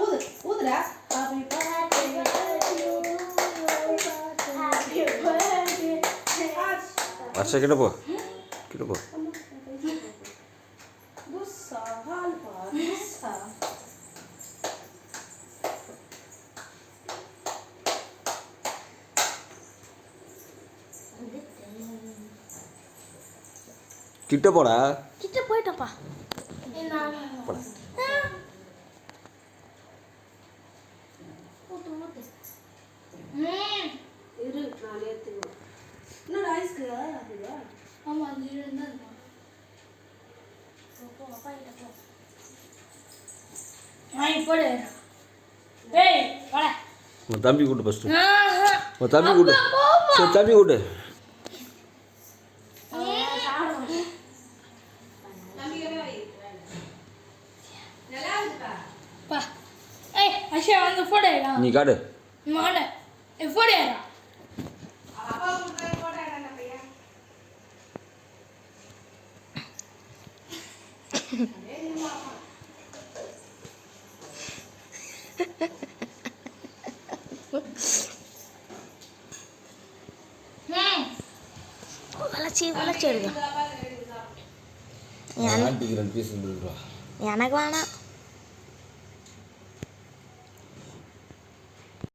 ஊது ஊதுடா. Happy birthday happy birthday. अच्छा किधर पो Bussa halva bussa. கிட்ட போடா கிட்ட போய்ட்டப்பா போடா இரு நான் ஏத்துவேன். இன்னும் ஐஸ்க்கு அதுவா? ஆமா அது இருந்தா இருக்கும். போ அப்பா கிட்ட போ. போடு. ஏய் வாடா. உன் தம்பி கூட்டு ஃபர்ஸ்ட் உன் தம்பி கூட்டு சரி தம்பி கூட்டு பா ஏய் அஷா வந்து போடுடா. நீ காடு மாட போடுடா. அப்பா கூட போடாடா நம்ம பையன். வளைச்சி எடுக்க ஆண்டிக்கு 2 பீஸ் இருந்துருவா எனக்கு வேணாம்.